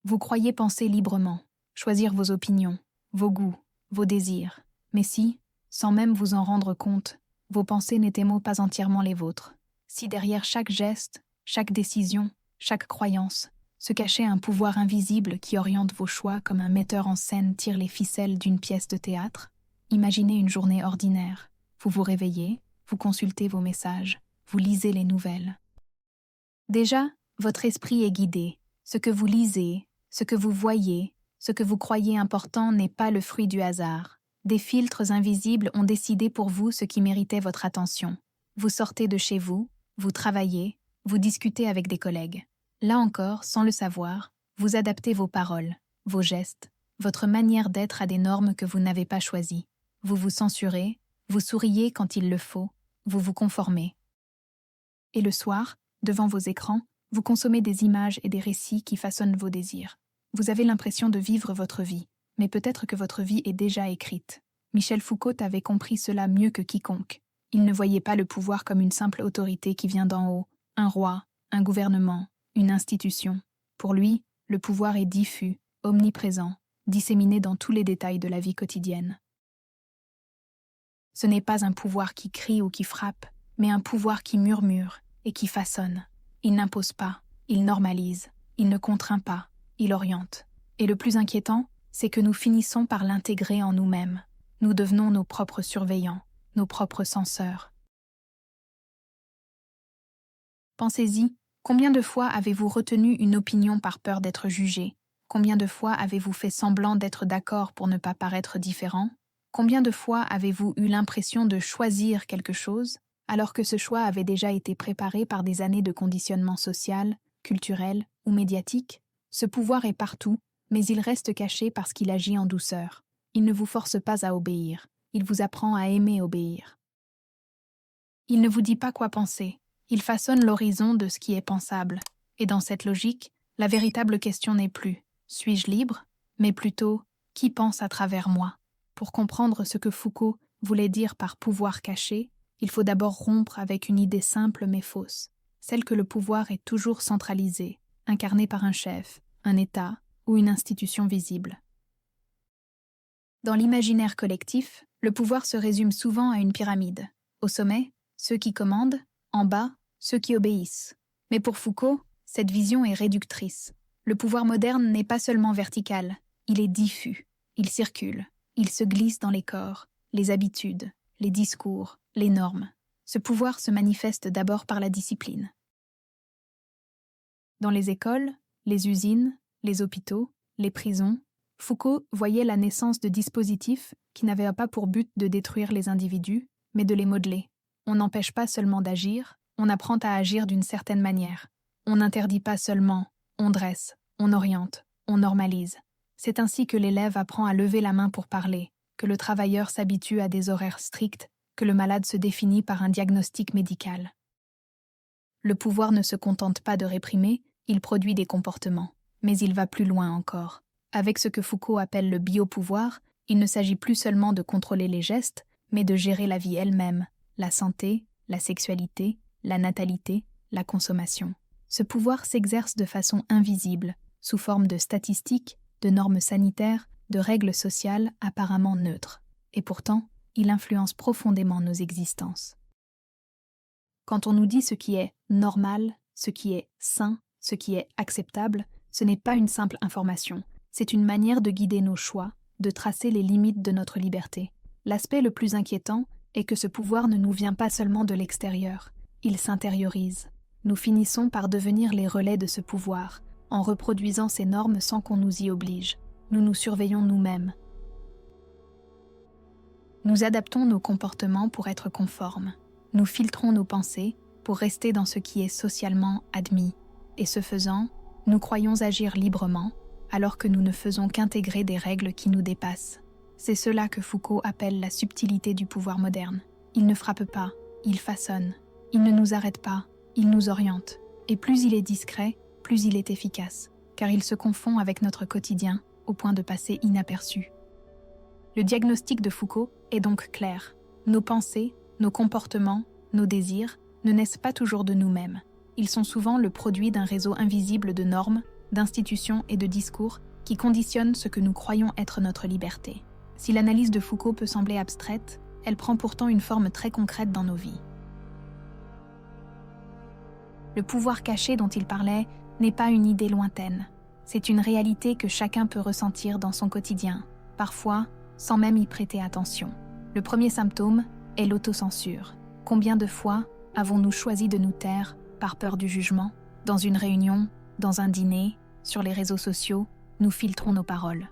Vous croyez penser librement, choisir vos opinions, vos goûts, vos désirs. Mais si, sans même vous en rendre compte, vos pensées n'étaient pas entièrement les vôtres, si derrière chaque geste, chaque décision, chaque croyance, se cachait un pouvoir invisible qui oriente vos choix comme un metteur en scène tire les ficelles d'une pièce de théâtre, imaginez une journée ordinaire. Vous vous réveillez, vous consultez vos messages, vous lisez les nouvelles. Déjà, votre esprit est guidé. Ce que vous lisez, ce que vous voyez, ce que vous croyez important n'est pas le fruit du hasard. Des filtres invisibles ont décidé pour vous ce qui méritait votre attention. Vous sortez de chez vous, vous travaillez, vous discutez avec des collègues. Là encore, sans le savoir, vous adaptez vos paroles, vos gestes, votre manière d'être à des normes que vous n'avez pas choisies. Vous vous censurez, vous souriez quand il le faut, vous vous conformez. Et le soir, devant vos écrans, vous consommez des images et des récits qui façonnent vos désirs. Vous avez l'impression de vivre votre vie, mais peut-être que votre vie est déjà écrite. Michel Foucault avait compris cela mieux que quiconque. Il ne voyait pas le pouvoir comme une simple autorité qui vient d'en haut, un roi, un gouvernement, une institution. Pour lui, le pouvoir est diffus, omniprésent, disséminé dans tous les détails de la vie quotidienne. Ce n'est pas un pouvoir qui crie ou qui frappe, mais un pouvoir qui murmure et qui façonne. Il n'impose pas, il normalise, il ne contraint pas, il oriente. Et le plus inquiétant, c'est que nous finissons par l'intégrer en nous-mêmes. Nous devenons nos propres surveillants, nos propres censeurs. Pensez-y, combien de fois avez-vous retenu une opinion par peur d'être jugé? Combien de fois avez-vous fait semblant d'être d'accord pour ne pas paraître différent? Combien de fois avez-vous eu l'impression de choisir quelque chose, alors que ce choix avait déjà été préparé par des années de conditionnement social, culturel ou médiatique? Ce pouvoir est partout, mais il reste caché parce qu'il agit en douceur. Il ne vous force pas à obéir, il vous apprend à aimer obéir. Il ne vous dit pas quoi penser, il façonne l'horizon de ce qui est pensable. Et dans cette logique, la véritable question n'est plus « suis-je libre ?», mais plutôt « qui pense à travers moi ?» Pour comprendre ce que Foucault voulait dire par pouvoir caché, il faut d'abord rompre avec une idée simple mais fausse, celle que le pouvoir est toujours centralisé, incarné par un chef, un État ou une institution visible. Dans l'imaginaire collectif, le pouvoir se résume souvent à une pyramide. Au sommet, ceux qui commandent, en bas, ceux qui obéissent. Mais pour Foucault, cette vision est réductrice. Le pouvoir moderne n'est pas seulement vertical, il est diffus, il circule, il se glisse dans les corps, les habitudes, les discours, les normes. Ce pouvoir se manifeste d'abord par la discipline. Dans les écoles, les usines, les hôpitaux, les prisons, Foucault voyait la naissance de dispositifs qui n'avaient pas pour but de détruire les individus, mais de les modeler. On n'empêche pas seulement d'agir, on apprend à agir d'une certaine manière. On n'interdit pas seulement, on dresse, on oriente, on normalise. C'est ainsi que l'élève apprend à lever la main pour parler, que le travailleur s'habitue à des horaires stricts, que le malade se définit par un diagnostic médical. Le pouvoir ne se contente pas de réprimer, il produit des comportements. Mais il va plus loin encore. Avec ce que Foucault appelle le biopouvoir, il ne s'agit plus seulement de contrôler les gestes, mais de gérer la vie elle-même, la santé, la sexualité, la natalité, la consommation. Ce pouvoir s'exerce de façon invisible, sous forme de statistiques, de normes sanitaires, de règles sociales apparemment neutres. Et pourtant, il influence profondément nos existences. Quand on nous dit ce qui est normal, ce qui est sain, ce qui est acceptable, ce n'est pas une simple information, c'est une manière de guider nos choix, de tracer les limites de notre liberté. L'aspect le plus inquiétant est que ce pouvoir ne nous vient pas seulement de l'extérieur, il s'intériorise. Nous finissons par devenir les relais de ce pouvoir, en reproduisant ces normes sans qu'on nous y oblige. Nous nous surveillons nous-mêmes. Nous adaptons nos comportements pour être conformes. Nous filtrons nos pensées pour rester dans ce qui est socialement admis. Et ce faisant, nous croyons agir librement, alors que nous ne faisons qu'intégrer des règles qui nous dépassent. C'est cela que Foucault appelle la subtilité du pouvoir moderne. Il ne frappe pas, il façonne. Il ne nous arrête pas, il nous oriente. Et plus il est discret, plus il est efficace, car il se confond avec notre quotidien, au point de passer inaperçu. Le diagnostic de Foucault est donc clair. Nos pensées, nos comportements, nos désirs ne naissent pas toujours de nous-mêmes. Ils sont souvent le produit d'un réseau invisible de normes, d'institutions et de discours qui conditionnent ce que nous croyons être notre liberté. Si l'analyse de Foucault peut sembler abstraite, elle prend pourtant une forme très concrète dans nos vies. Le pouvoir caché dont il parlait n'est pas une idée lointaine. C'est une réalité que chacun peut ressentir dans son quotidien, parfois sans même y prêter attention. Le premier symptôme est l'autocensure. Combien de fois avons-nous choisi de nous taire par peur du jugement? Dans une réunion, dans un dîner, sur les réseaux sociaux, nous filtrons nos paroles.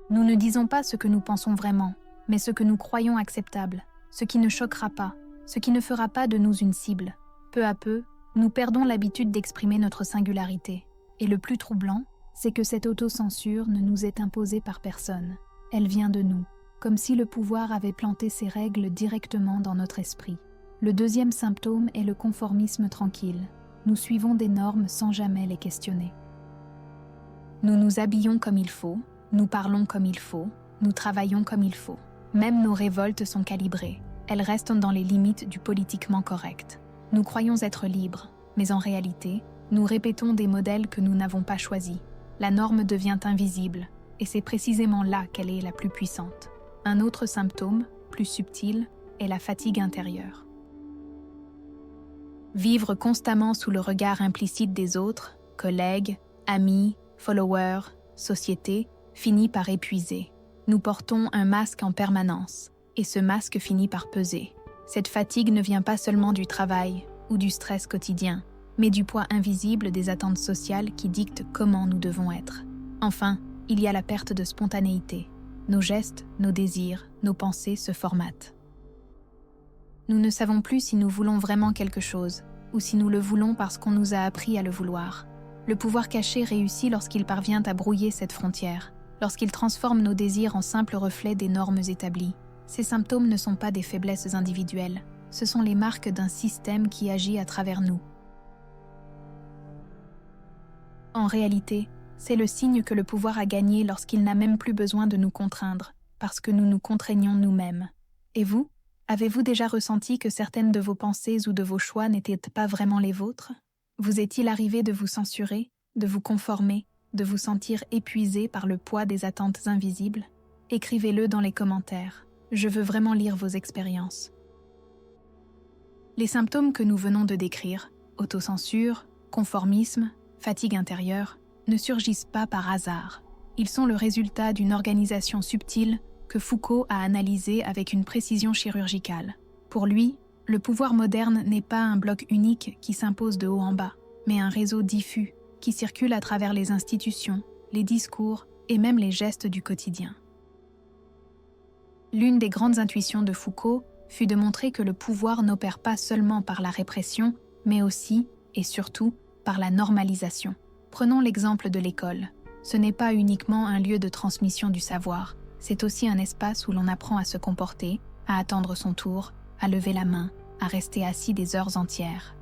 Nous ne disons pas ce que nous pensons vraiment, mais ce que nous croyons acceptable, ce qui ne choquera pas, ce qui ne fera pas de nous une cible. Peu à peu, nous perdons l'habitude d'exprimer notre singularité. Et le plus troublant, c'est que cette autocensure ne nous est imposée par personne. Elle vient de nous, comme si le pouvoir avait planté ses règles directement dans notre esprit. Le deuxième symptôme est le conformisme tranquille. Nous suivons des normes sans jamais les questionner. Nous nous habillons comme il faut, nous parlons comme il faut, nous travaillons comme il faut. Même nos révoltes sont calibrées. Elles restent dans les limites du politiquement correct. Nous croyons être libres, mais en réalité, nous répétons des modèles que nous n'avons pas choisis. La norme devient invisible, et c'est précisément là qu'elle est la plus puissante. Un autre symptôme, plus subtil, est la fatigue intérieure. Vivre constamment sous le regard implicite des autres, collègues, amis, followers, société, finit par épuiser. Nous portons un masque en permanence, et ce masque finit par peser. Cette fatigue ne vient pas seulement du travail ou du stress quotidien, mais du poids invisible des attentes sociales qui dictent comment nous devons être. Enfin, il y a la perte de spontanéité. Nos gestes, nos désirs, nos pensées se formatent. Nous ne savons plus si nous voulons vraiment quelque chose, ou si nous le voulons parce qu'on nous a appris à le vouloir. Le pouvoir caché réussit lorsqu'il parvient à brouiller cette frontière, lorsqu'il transforme nos désirs en simples reflets des normes établies. Ces symptômes ne sont pas des faiblesses individuelles, ce sont les marques d'un système qui agit à travers nous. En réalité, c'est le signe que le pouvoir a gagné lorsqu'il n'a même plus besoin de nous contraindre, parce que nous nous contraignons nous-mêmes. Et vous, avez-vous déjà ressenti que certaines de vos pensées ou de vos choix n'étaient pas vraiment les vôtres? Vous est-il arrivé de vous censurer, de vous conformer, de vous sentir épuisé par le poids des attentes invisibles? Écrivez-le dans les commentaires. Je veux vraiment lire vos expériences. Les symptômes que nous venons de décrire, autocensure, conformisme, fatigue intérieure, ne surgissent pas par hasard. Ils sont le résultat d'une organisation subtile que Foucault a analysée avec une précision chirurgicale. Pour lui, le pouvoir moderne n'est pas un bloc unique qui s'impose de haut en bas, mais un réseau diffus qui circule à travers les institutions, les discours et même les gestes du quotidien. L'une des grandes intuitions de Foucault fut de montrer que le pouvoir n'opère pas seulement par la répression, mais aussi, et surtout, par la normalisation. Prenons l'exemple de l'école. Ce n'est pas uniquement un lieu de transmission du savoir, c'est aussi un espace où l'on apprend à se comporter, à attendre son tour, à lever la main, à rester assis des heures entières.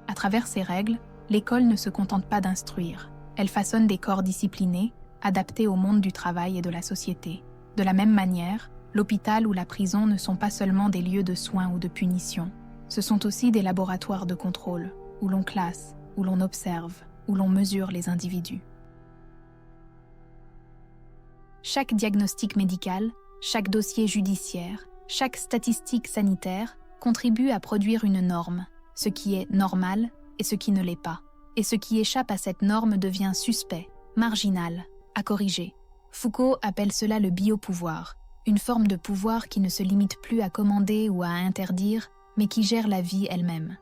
À travers ces règles, l'école ne se contente pas d'instruire. Elle façonne des corps disciplinés, adaptés au monde du travail et de la société. De la même manière, l'hôpital ou la prison ne sont pas seulement des lieux de soins ou de punition. Ce sont aussi des laboratoires de contrôle, où l'on classe, où l'on observe, où l'on mesure les individus. Chaque diagnostic médical, chaque dossier judiciaire, chaque statistique sanitaire contribue à produire une norme, ce qui est normal et ce qui ne l'est pas. Et ce qui échappe à cette norme devient suspect, marginal, à corriger. Foucault appelle cela le biopouvoir, une forme de pouvoir qui ne se limite plus à commander ou à interdire, mais qui gère la vie elle-même.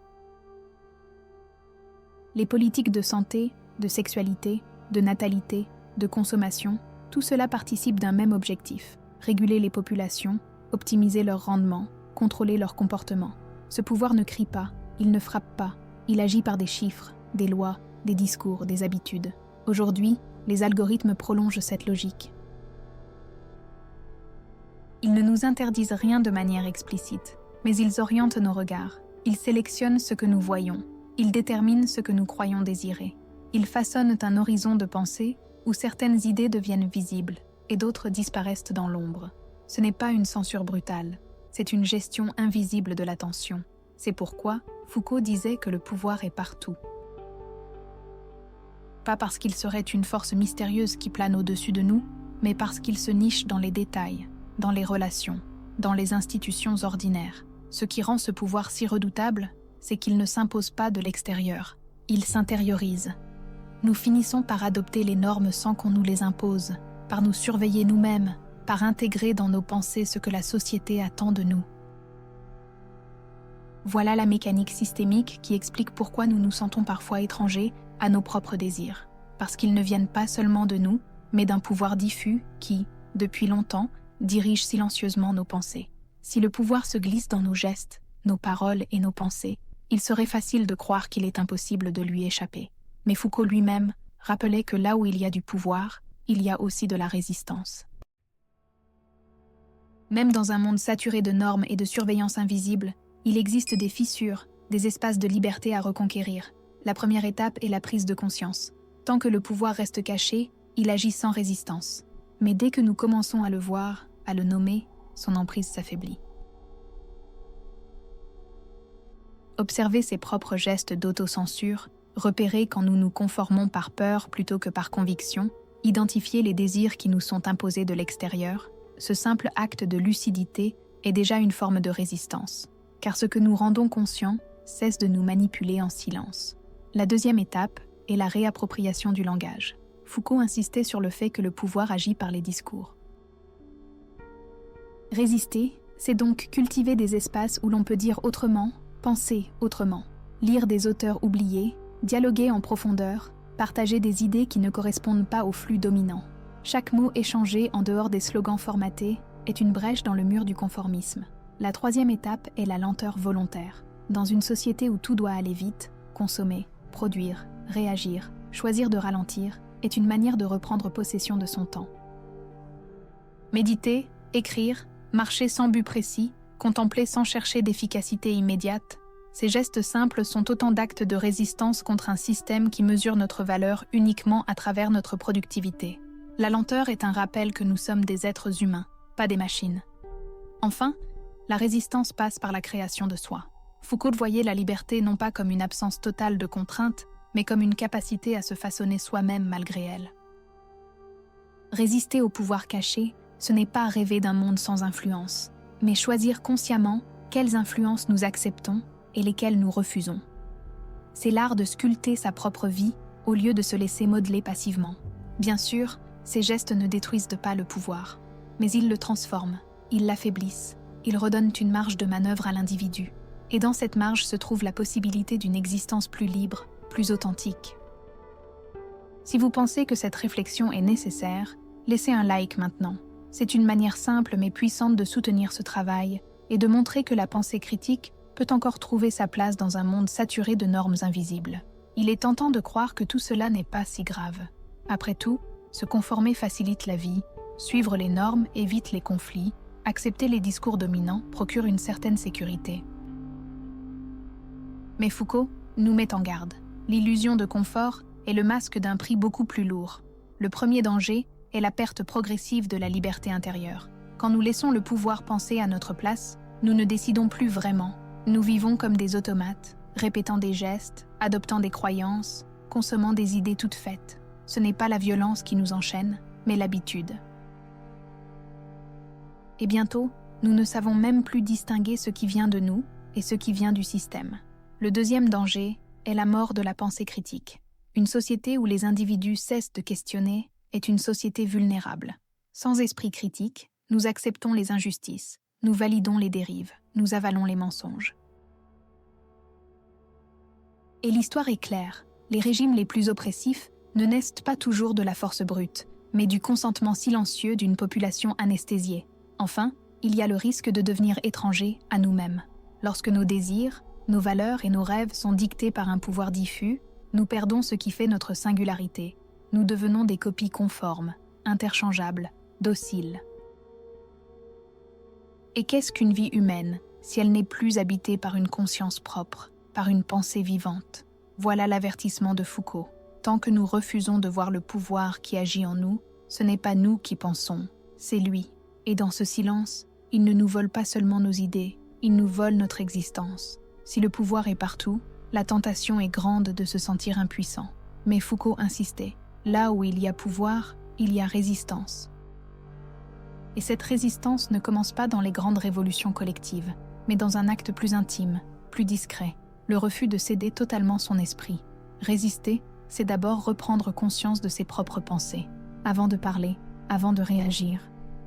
Les politiques de santé, de sexualité, de natalité, de consommation, tout cela participe d'un même objectif, réguler les populations, optimiser leur rendement, contrôler leur comportement. Ce pouvoir ne crie pas, il ne frappe pas, il agit par des chiffres, des lois, des discours, des habitudes. Aujourd'hui, les algorithmes prolongent cette logique. Ils ne nous interdisent rien de manière explicite, mais ils orientent nos regards. Ils sélectionnent ce que nous voyons. Ils déterminent ce que nous croyons désirer. Ils façonnent un horizon de pensée où certaines idées deviennent visibles et d'autres disparaissent dans l'ombre. Ce n'est pas une censure brutale, c'est une gestion invisible de l'attention. C'est pourquoi Foucault disait que le pouvoir est partout. Pas parce qu'il serait une force mystérieuse qui plane au-dessus de nous, mais parce qu'il se niche dans les détails, dans les relations, dans les institutions ordinaires. Ce qui rend ce pouvoir si redoutable, c'est qu'il ne s'impose pas de l'extérieur, il s'intériorise. Nous finissons par adopter les normes sans qu'on nous les impose, par nous surveiller nous-mêmes, par intégrer dans nos pensées ce que la société attend de nous. Voilà la mécanique systémique qui explique pourquoi nous nous sentons parfois étrangers à nos propres désirs, parce qu'ils ne viennent pas seulement de nous, mais d'un pouvoir diffus qui, depuis longtemps, dirige silencieusement nos pensées. Si le pouvoir se glisse dans nos gestes, nos paroles et nos pensées, il serait facile de croire qu'il est impossible de lui échapper. Mais Foucault lui-même rappelait que là où il y a du pouvoir, il y a aussi de la résistance. Même dans un monde saturé de normes et de surveillance invisible, il existe des fissures, des espaces de liberté à reconquérir. La première étape est la prise de conscience. Tant que le pouvoir reste caché, il agit sans résistance. Mais dès que nous commençons à le voir, à le nommer, son emprise s'affaiblit. Observer ses propres gestes d'autocensure, repérer quand nous nous conformons par peur plutôt que par conviction, identifier les désirs qui nous sont imposés de l'extérieur, ce simple acte de lucidité est déjà une forme de résistance, car ce que nous rendons conscients cesse de nous manipuler en silence. La deuxième étape est la réappropriation du langage. Foucault insistait sur le fait que le pouvoir agit par les discours. Résister, c'est donc cultiver des espaces où l'on peut dire autrement, penser autrement, lire des auteurs oubliés, dialoguer en profondeur, partager des idées qui ne correspondent pas au flux dominant. Chaque mot échangé en dehors des slogans formatés est une brèche dans le mur du conformisme. La troisième étape est la lenteur volontaire. Dans une société où tout doit aller vite, consommer, produire, réagir, choisir de ralentir est une manière de reprendre possession de son temps. Méditer, écrire, marcher sans but précis, contempler sans chercher d'efficacité immédiate, ces gestes simples sont autant d'actes de résistance contre un système qui mesure notre valeur uniquement à travers notre productivité. La lenteur est un rappel que nous sommes des êtres humains, pas des machines. Enfin, la résistance passe par la création de soi. Foucault voyait la liberté non pas comme une absence totale de contraintes, mais comme une capacité à se façonner soi-même malgré elle. Résister au pouvoir caché, ce n'est pas rêver d'un monde sans influence, mais choisir consciemment quelles influences nous acceptons et lesquelles nous refusons. C'est l'art de sculpter sa propre vie au lieu de se laisser modeler passivement. Bien sûr, ces gestes ne détruisent pas le pouvoir, mais ils le transforment, ils l'affaiblissent, ils redonnent une marge de manœuvre à l'individu. Et dans cette marge se trouve la possibilité d'une existence plus libre, plus authentique. Si vous pensez que cette réflexion est nécessaire, laissez un like maintenant. C'est une manière simple mais puissante de soutenir ce travail et de montrer que la pensée critique peut encore trouver sa place dans un monde saturé de normes invisibles. Il est tentant de croire que tout cela n'est pas si grave. Après tout, se conformer facilite la vie, suivre les normes évite les conflits, accepter les discours dominants procure une certaine sécurité. Mais Foucault nous met en garde. L'illusion de confort est le masque d'un prix beaucoup plus lourd. Le premier danger est la perte progressive de la liberté intérieure. Quand nous laissons le pouvoir penser à notre place, nous ne décidons plus vraiment. Nous vivons comme des automates, répétant des gestes, adoptant des croyances, consommant des idées toutes faites. Ce n'est pas la violence qui nous enchaîne, mais l'habitude. Et bientôt, nous ne savons même plus distinguer ce qui vient de nous et ce qui vient du système. Le deuxième danger est la mort de la pensée critique. Une société où les individus cessent de questionner est une société vulnérable. Sans esprit critique, nous acceptons les injustices, nous validons les dérives, nous avalons les mensonges. Et l'histoire est claire, les régimes les plus oppressifs ne naissent pas toujours de la force brute, mais du consentement silencieux d'une population anesthésiée. Enfin, il y a le risque de devenir étranger à nous-mêmes. Lorsque nos désirs, nos valeurs et nos rêves sont dictés par un pouvoir diffus, nous perdons ce qui fait notre singularité. Nous devenons des copies conformes, interchangeables, dociles. Et qu'est-ce qu'une vie humaine si elle n'est plus habitée par une conscience propre, par une pensée vivante? Voilà l'avertissement de Foucault. Tant que nous refusons de voir le pouvoir qui agit en nous, ce n'est pas nous qui pensons, c'est lui. Et dans ce silence, il ne nous vole pas seulement nos idées, il nous vole notre existence. Si le pouvoir est partout, la tentation est grande de se sentir impuissant. Mais Foucault insistait, là où il y a pouvoir, il y a résistance. Et cette résistance ne commence pas dans les grandes révolutions collectives, mais dans un acte plus intime, plus discret, le refus de céder totalement son esprit. Résister, c'est d'abord reprendre conscience de ses propres pensées, avant de parler, avant de réagir,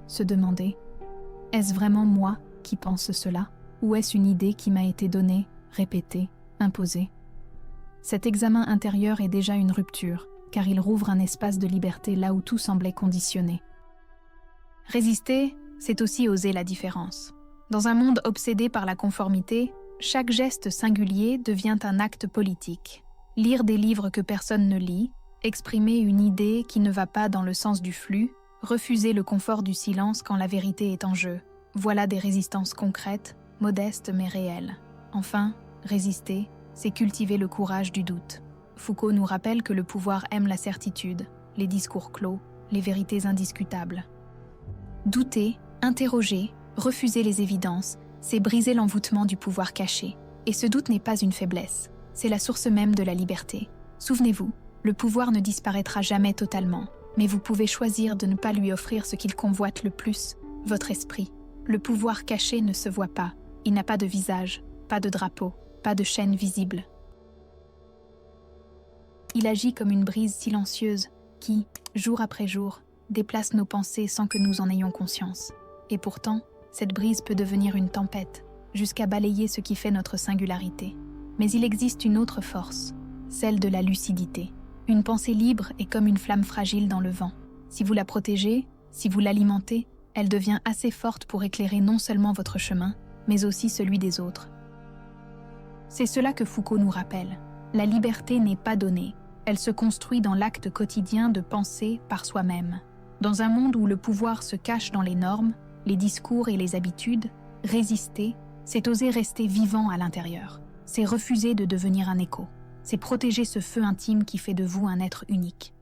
se demander « Est-ce vraiment moi qui pense cela, ou est-ce une idée qui m'a été donnée, répétée, imposée ?» Cet examen intérieur est déjà une rupture, car il rouvre un espace de liberté là où tout semblait conditionné. Résister, c'est aussi oser la différence. Dans un monde obsédé par la conformité, chaque geste singulier devient un acte politique. Lire des livres que personne ne lit, exprimer une idée qui ne va pas dans le sens du flux, refuser le confort du silence quand la vérité est en jeu. Voilà des résistances concrètes, modestes mais réelles. Enfin, résister, c'est cultiver le courage du doute. Foucault nous rappelle que le pouvoir aime la certitude, les discours clos, les vérités indiscutables. Douter, interroger, refuser les évidences, c'est briser l'envoûtement du pouvoir caché. Et ce doute n'est pas une faiblesse, c'est la source même de la liberté. Souvenez-vous, le pouvoir ne disparaîtra jamais totalement, mais vous pouvez choisir de ne pas lui offrir ce qu'il convoite le plus, votre esprit. Le pouvoir caché ne se voit pas, il n'a pas de visage, pas de drapeau, pas de chaîne visible. Il agit comme une brise silencieuse qui, jour après jour, déplace nos pensées sans que nous en ayons conscience. Et pourtant, cette brise peut devenir une tempête, jusqu'à balayer ce qui fait notre singularité. Mais il existe une autre force, celle de la lucidité. Une pensée libre est comme une flamme fragile dans le vent. Si vous la protégez, si vous l'alimentez, elle devient assez forte pour éclairer non seulement votre chemin, mais aussi celui des autres. C'est cela que Foucault nous rappelle. La liberté n'est pas donnée, elle se construit dans l'acte quotidien de penser par soi-même. Dans un monde où le pouvoir se cache dans les normes, les discours et les habitudes, résister, c'est oser rester vivant à l'intérieur. C'est refuser de devenir un écho. C'est protéger ce feu intime qui fait de vous un être unique.